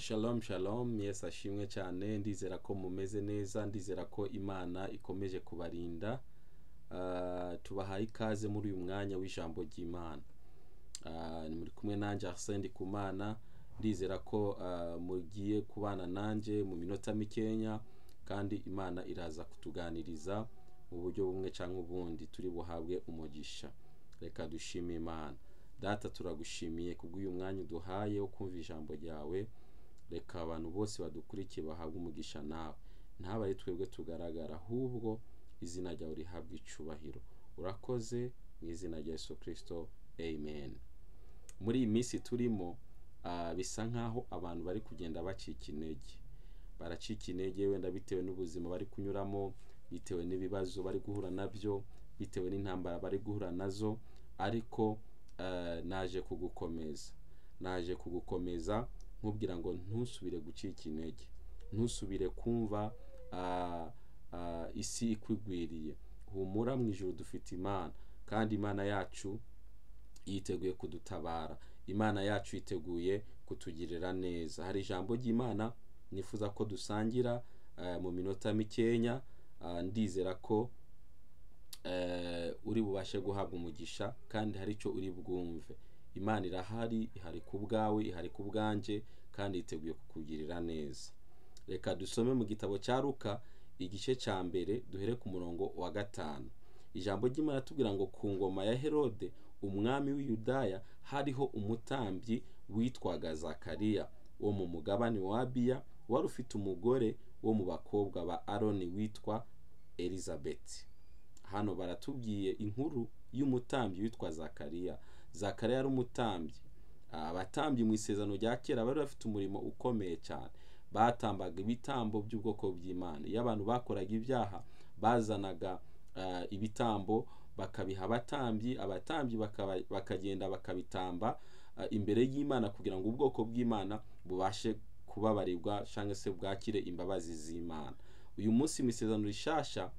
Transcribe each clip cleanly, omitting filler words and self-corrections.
Shalom shalom, Yesu ashimwe cyane. Ndizera ko mumeze neza, ndizera ko Imana ikomeje kubarinda. Tubahaye ikaze muri uyu mwanya w'ijambo ry'Imana. Muri kumwe nanje ARSENE ku Mana. Ndizera ko mugiye kubana nanje mu minota mikenya, kandi Imana iraza kutuganiriza mu buryo bumwe cyangwa ubundi turi buhabwe umugisha. Reka dushime Imana. Data, turagushimiye kubw'uyu mwanya uduhaye wo kumva ijambo ryawe. Reka abantu bose badukurikiye bahabwe umugisha nawe. Ntaba ari twebwe tugaragara, ahubwo izina ryawe rihabwe icubahiro. Urakoze mu izina rya Yesu Christo. Amen. Muri iyi minsi turimo bisa nkaho abantu bari kugenda bacika intege. Baracika intege wenda bitewe n'ubuzima bari kunyuramo, bitewe n'ibibazo bari guhura nabyo, bitewe n'intambara bari guhura nazo, ariko naje kugukomeza nkubwira ngo ntusubire gucika intege, ntusubire kumva isi ikwigwiriye. Humura, mu ijuru dufite Imana, kandi Imana yacu yiteguye kudutabara. Imana yacu yiteguye kutugirira neza. Hari ijambo ry'Imana nifuza ko dusangira mu minota mikenya. Ndizera ko uri bubashe guhabwa umugisha, kandi hari icyo uri bwumve. Imana irahari, ihari ku bwawe, ihari ku bwanje, kandi yiteguye kukugirira neza. Reka dusome mu gitabo cya Luka igice cya mbere, duhere ku murongo wa 5. Ijambo ry'Imana tubwira ngo ku ngoma ya Herode umwami w'Iyudaya hariho umutambyi witwaga Zakariya wo mu mugabane wa Abiya, wari ufite umugore wo mu bakobwa ba Aroni witwa Elizabeth. Hano baratubwiye inkuru y'umutambyi witwa Zakariya. Zakariya ari umutambyi. Abatambyi mu isezerano rya kera bari bafite umurimo ukomeye cyane. Batambaga ibitambo by'ubwoko bw'Imana. Iyo abantu bakoraga ibyaha, bazanaga ibitambo bakabiha abatambyi bakagenda bakabitamba imbere y'Imana, kugira ngo ubwoko bw'Imana bubashe kubabarirwa cyangwa se bwakire imbabazi z'Imana. Uyu munsi mu isezerano rishasha,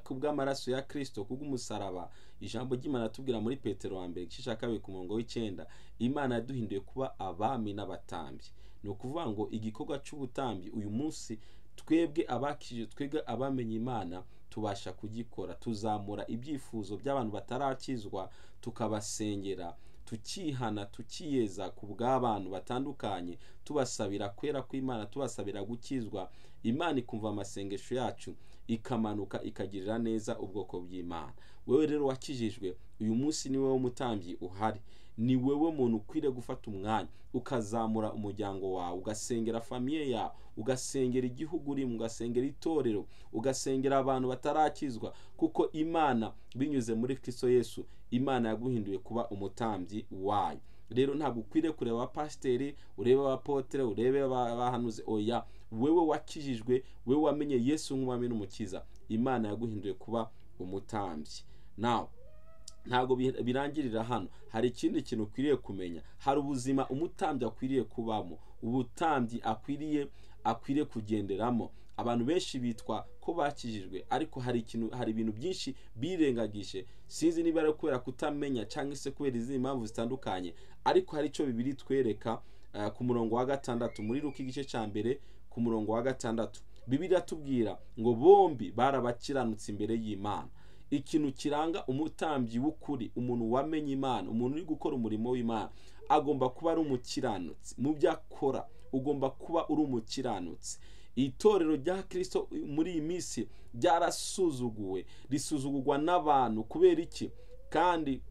kubw'amaraso ya Christo, kubw'umusaraba, ijambo ry'Imana tubwira muri Petero wa mbere igice cya 2 ku murongo w'9, Imana yaduhinduye kuba abami n'abatambyi. Ni ukuvuga ngo igikorwa cy'ubutambyi uyu munsi twebwe abakije, twebwe abamenye Imana, tubasha kugikora. Tuzamura ibyifuzo by'abantu batarakizwa, tukabasengera, tukihana, tukiyeza ku bw'abantu batandukanye, tubasabira kwera kw'Imana, tubasabira gukizwa. Imana ikumva amasengesho yacu, ikamanuka ikagirira neza ubwoko bw'Imana. Wewe rero wakijijwe, uyu munsi ni wewe umutambyi uhari. Ni wewe muntu ukwiriye gufata umwanya ukazamura umuryango wawe, ugasengera famiye yawe, ugasengera igihugu urimo, ugasengera itorero, ugasengera abantu batarakizwa, kuko Imana binyuze muri Kristo Yesu, Imana yaguhinduye kuba umutambyi wayo. Rero ntabwo ukwiriye kureba abapasiteri, urebe abapotere, urebe abahanuzi. Oya, wewe wakijijwe, wewe wamenye Yesu nk'umwami n'umukiza, Imana yaguhinduye kuba umutambyi. Now ntago birangirira hano. Hari ikindi kintu ukwiriye kumenya. Hari ubuzima umutambyi akwiriye kubamo, ubutambyi akwiriye kugenderamo. Abantu benshi bitwa ko bakijijwe, ariko hari ibintu byinshi birengagije. Sinzi niba ari kubera kutamenya cyangwa se kubera izindi mpamvu zitandukanye, ariko hari icyo Bibiliya itwereka ku murongo wa 6 muri Luka igice cya mbere ku murongo wa 6. Bibiliya tubwira ngo bombi barabakiranutse imbere y'Imana. Ikintu kiranga umutambyi w'ukuri, umuntu wamenye Imana, umuntu uri gukora umurimo w'Imana, agomba kuba ari umukiranutsi mu byo akora. Ugomba kuba uri umukiranutsi. Itorero rya Kristo muri iyi minsi ryarasuzuguwe, risuzugurwa n'abantu. Kubera iki? Kandi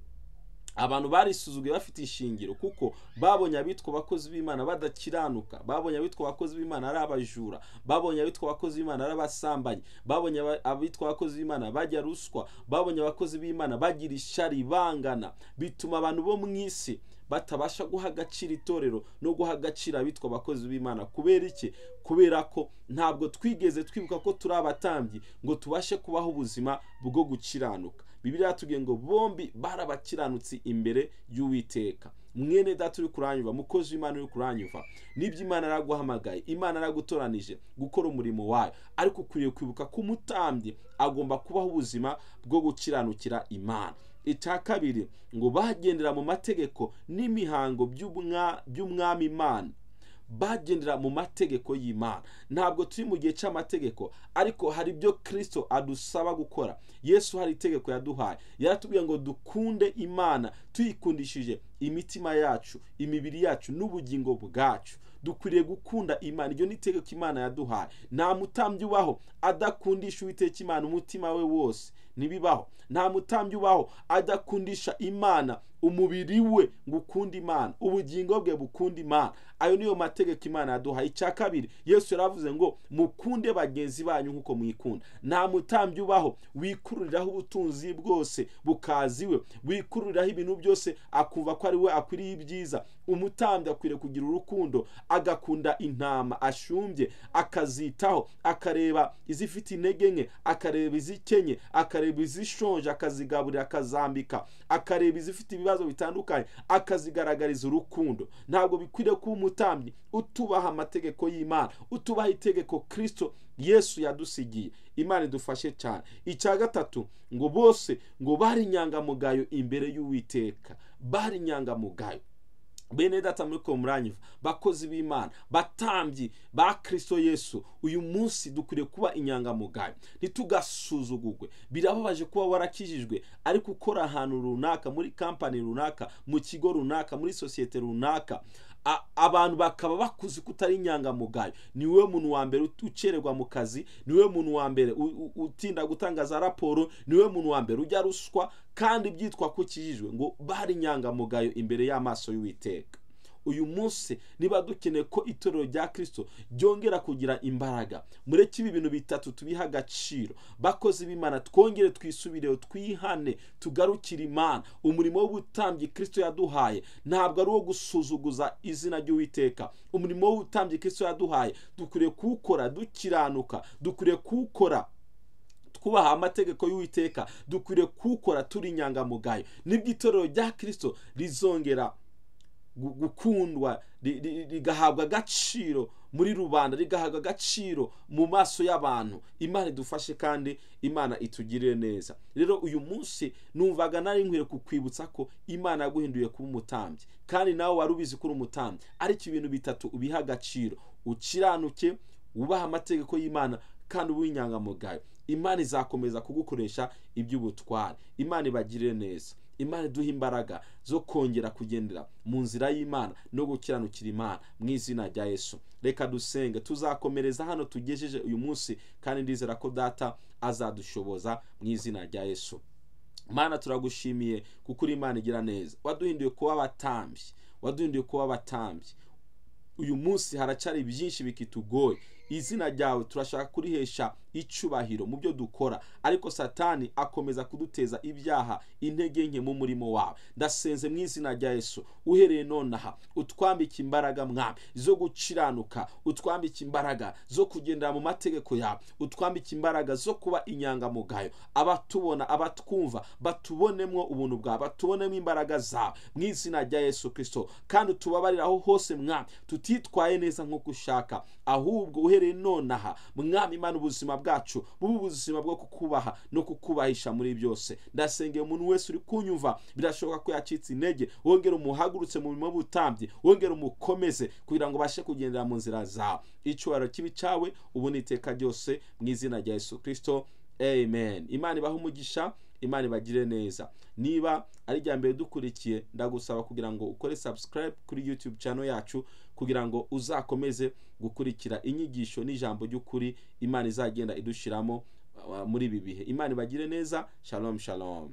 abantu barisuzuguye bafite ishingiro, kuko babonye abitwa abakozi b'Imana badakiranuka, babonye abitwa abakozi b'Imana ari abajura, babonye abitwa abakozi b'Imana ari abasambanyi, babonye abitwa abakozi b'Imana bajya ruswa, babonye abakozi b'Imana bagira ishari, bangana. Bituma abantu bo mu isi batabasha guha agaciro itorero no guha agaciro abitwa abakozi b'Imana. Kubera iki? Kubera ko ntabwo twigeze twibuka ko turi abatambyi ngo tubashe kubaho ubuzima bwo gukiranuka. Bibiliya yatubwiye ngo bombi barabakiranutsi imbere y'Uwiteka. Mwene data uri kuranyumva, mukozi w'Imana uri kuranyumva, nibyo Imana yaraguhamagaye, Imana yaragutoranije gukora umurimo wayo, ariko ukwiriye kwibuka ko umutambyi agomba kubaho ubuzima bwo gukiranukira Imana. Icya kabiri, ngo bagendera mu mategeko n'imihango by'umwami Imana, bagendera mu mategeko y'Imana. Ntabwo turi mu gihe cy'amategeko, ariko hari ibyo Kristo adusaba gukora. Yesu hari itegeko yaduhaye, yaratubwiye ngo dukunde Imana tuyikundishije imitima yacu, imibiri yacu n'ubugingo bwacu. Dukwiriye gukunda Imana, iryo ni itegeko Imana yaduhaye. Nta mutambyi ubaho adakundisha Uwiteka Imana umutima we wose, ntibibaho. Nta mutambyi ubaho adakundisha Imana umubiri we ngo ukunde Imana, ubugingo bwe bukunda Imana. Ayo niyo mategeko Imana yaduhaye. Icya kabiri, Yesu yaravuze ngo mukunde bagenzi banyu nkuko mwikunda. Nta mutambyi ubaho wikururiraho ubutunzi bwose bukaziwe, wikururiraho ibintu byose akumva ko ari we akwiriye ibyiza. Umutambyi akwiriye kugira urukundo, agakunda intama ashumbye, akazitaho, akareba izifite intege nke, akareba izikenye, akareba izishonje, akazigaburira, akazambika, akareba izifite ibibazo bitandukanye, akazigaragariza urukundo. Ntabwo bikwiriye kuba umutambyi utubaha amategeko y'Imana, utubaha itegeko Kristo Yesu yadusigiye. Imana idufashe cyane. Icya gatatu, ngo bose ngo bari inyangamugayo imbere y'Uwiteka, bari inyangamugayo. Bene data muri ko muranyiva, bakozi b'Imana, batambyi ba Kristo Yesu, uyu munsi dukwiriye kuba inyangamugayo, ntitugasuzugurwe. Birababaje kuba warakijijwe ariko ukora ahantu runaka, muri kampani runaka, mu kigo runaka, muri sosiyete runaka, abantu bakaba bakuzi kutari inyangamugayo. Niwe muntu wa mbere ucererwa mu kazi, niwe muntu wa mbere utinda gutangaza raporo, niwe muntu wa mbere ujya ruswa, kandi byitwa ko ukijijwe. Ngo bari inyangamugayo imbere y'amaso y'Uwiteka. Uyu munsi niba dukeneye ko itorero rya Kristo ryongera kugira imbaraga, mureke ibi bintu bitatu tubiha agaciro. Bakozi b'Imana, twongere twisubireho, twihane, tugarukire Imana. Umurimo w'ubutambyi Kristo yaduhaye ntabwo ari uwo gusuzuguza izina ry'Uwiteka. Umurimo w'ubutambyi Kristo yaduhaye dukwiriye kuwukora dukiranuka, dukwiriye kuwukora twubaha amategeko y'Uwiteka, dukwiriye kuwukora turi inyangamugayo. Nibwo itorero rya Kristo rizongera gukundwa, rigahabwa agaciro muri rubanda, rigahabwa agaciro mu maso y'abantu. Imana idufashe kandi Imana itugirire neza. Rero uyu munsi numvaga nari nkwiye kukwibutsa ko Imana yaguhinduye kuba umutambyi, kandi nawe wari ubizi ko uri umutambyi. Ariko ibintu bitatu ubiha agaciro: ukiranuke, ubaha amategeko y'Imana, kandi uw'inyangamugayo. Imana izakomeza kugukoresha iby'ubutware. Imana ibagirire neza. Imana iduha imbaraga zo kongera kugendera mu nzira y'Imana no gukiranukira Imana mu izina rya Yesu. Reka dusenge. Tuzakomereza hano tugejeje uyu munsi, kandi ndizera ko Data azadushoboza mu izina rya Yesu. Mana, turagushimiye kuko uri Imana igira neza. Waduhinduye kuba abatambyi, waduhinduye kuba abatambyi. Uyu munsi haracari byinshi bikitugoye. Izina ryawe turashaka kurihesha icubahiro mu byo dukora, ariko Satani akomeza kuduteza ibyaha, intege nke mu murimo wawe. Ndasenze mu izina rya Yesu, uhereye nonaha utwambike imbaraga Mwami zo gukiranuka, utwambike imbaraga zo kugendera mu mategeko yawe, utwambike imbaraga zo kuba inyangamugayo. Abatubona, abatwumva batubonemwo ubuntu bwawe, batubonemo imbaraga zawe mu izina rya Yesu Kristo. Kandi tubabarira aho hose Mwami tutitwaye neza nk'uko ushaka, ahubwo uhereye nonaha Mwami Imana ubuzima bwacu bubu ubuzima bwo kukubaha no kukubahisha muri byose. Ndasengeye umuntu wese uri kunyumva, birashoboka ko yacitse intege, wongera umuhagurutse mu murimo w'ubutambyi, wongera umukomeze kugira ngo bashe kugendera mu nzira zawe. Icyubahiro kibi cyawe ubu n'iteka ryose mu izina rya Yesu Kristo, amen. Imana ibahe umugisha, Imana ibagire neza. Niba ari rya mbere dukurikiye, ndagusaba kugira ngo ukore subscribe kuri YouTube channel yacu, kugira ngo uzakomeze gukurikira inyigisho n'ijambo ry'ukuri Imana izagenda idushiramo muri ibi bihe. Imana ibagire neza. Shalom, shalom.